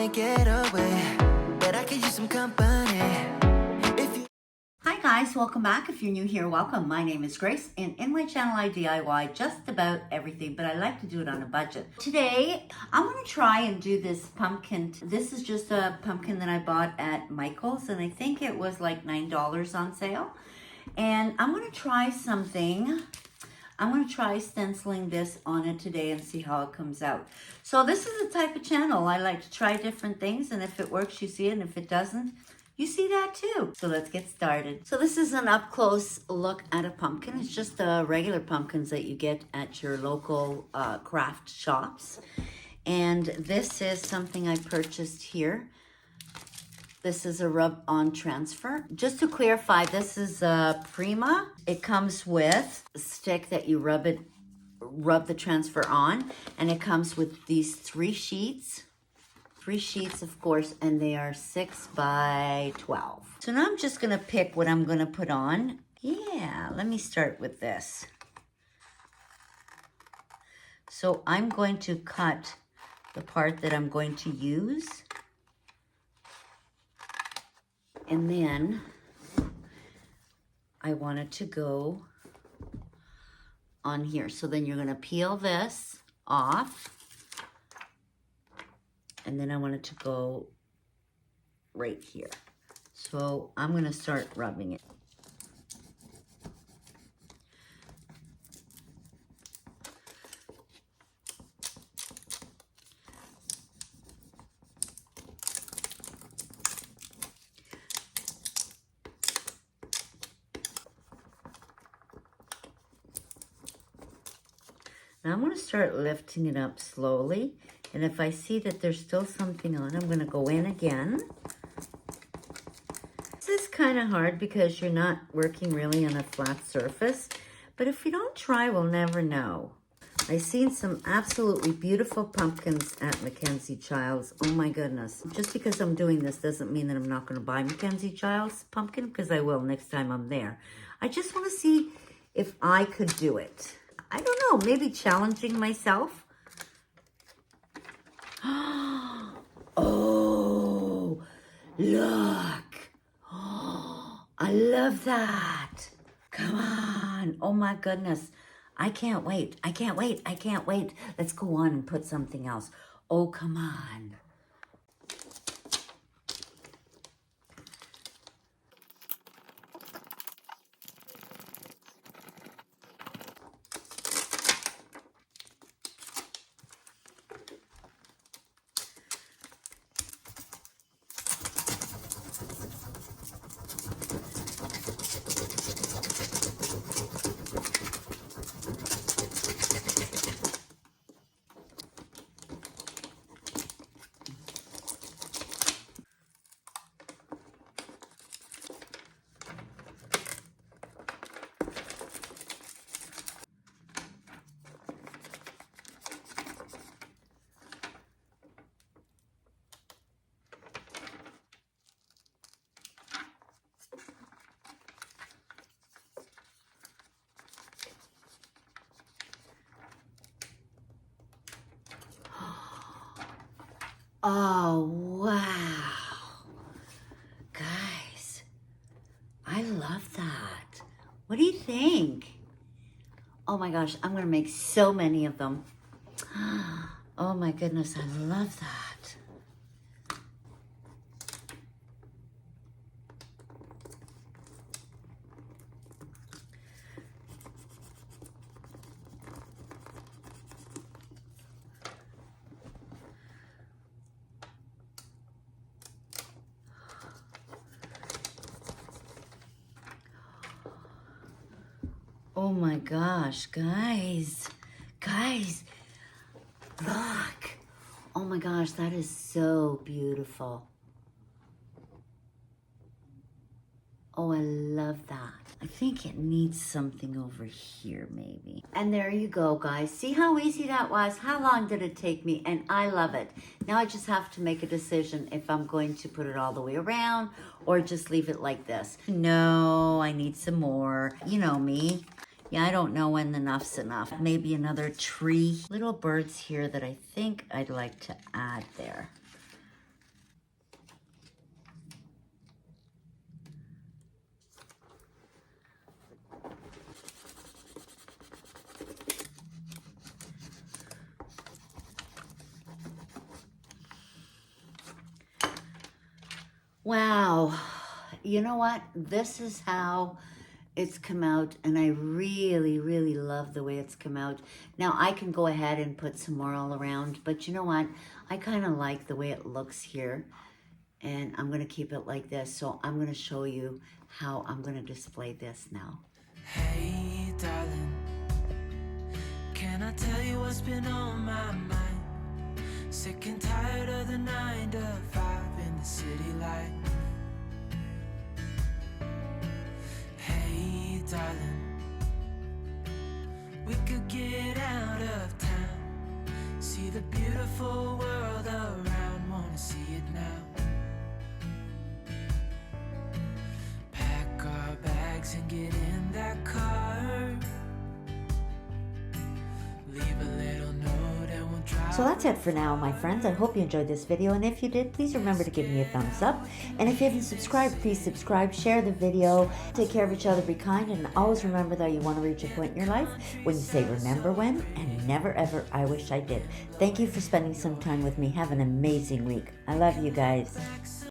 wanna get away, but I could use some company. If you Hi guys, welcome back. If you're new here, welcome. My name is Grace, and in my channel I DIY just about everything, but I like to do it on a budget. Today, I'm going to try and do this pumpkin. This is just a pumpkin that I bought at Michael's, and I think it was like $9 on sale. And I'm going to try something. I'm going to try stenciling this on it today and see how it comes out. So this is the type of channel I like to try different things, and if it works, you see it, and if it doesn't, you see that too. So let's get started. So this is an up-close look at a pumpkin. It's just the regular pumpkins that you get at your local craft shops. And this is something I purchased here. This is a rub-on transfer. Just to clarify, this is a Prima. It comes with a stick that you rub the transfer on, and it comes with these 3 sheets. 3 sheets, of course, and they are 6 by 12. So now I'm just gonna pick what I'm gonna put on. Yeah, let me start with this. So I'm going to cut the part that I'm going to use. And then I want it to go on here. So then you're gonna peel this off. And then I want it to go right here. So I'm gonna start rubbing it. Now I'm gonna start lifting it up slowly. And if I see that there's still something on, I'm gonna go in again. This is kind of hard because you're not working really on a flat surface. But if we don't try, we'll never know. I've seen some absolutely beautiful pumpkins at Mackenzie Childs. Oh my goodness. Just because I'm doing this doesn't mean that I'm not gonna buy Mackenzie Childs pumpkin, because I will next time I'm there. I just wanna see if I could do it. I don't know, maybe challenging myself. Oh, look. Oh, I love that. Come on. Oh my goodness. I can't wait. I can't wait. I can't wait. Let's go on and put something else. Oh, come on. Oh, wow. Guys, I love that. What do you think? Oh my gosh, I'm going to make so many of them. Oh my goodness, I love that. Oh my gosh, guys, look. Oh my gosh, that is so beautiful. Oh, I love that. I think it needs something over here maybe. And there you go, guys. See how easy that was? How long did it take me? And I love it. Now I just have to make a decision if I'm going to put it all the way around or just leave it like this. No, I need some more. You know me. Yeah, I don't know when enough's enough. Maybe another tree. Little birds here that I think I'd like to add there. Wow. You know what? This is how it's come out, and I really, really love the way it's come out. Now, I can go ahead and put some more all around, but you know what? I kind of like the way it looks here, and I'm going to keep it like this. So I'm going to show you how I'm going to display this now. Hey, darling, can I tell you what's been on my mind? Sick and tired of the 9 to 5 in the city life. Hey, darling, we could get out of town, see the beautiful world around, wanna see it now. Pack our bags and get in that car, leave a little note and we'll drive. So that's it for now, my friends. I hope you enjoyed this video, and if you did, please remember to give me a thumbs up. And if you haven't subscribed, please subscribe, share the video, take care of each other, be kind, and always remember that you want to reach a point in your life when you say remember when and never ever I wish I did. Thank you for spending some time with me. Have an amazing week. I love you guys.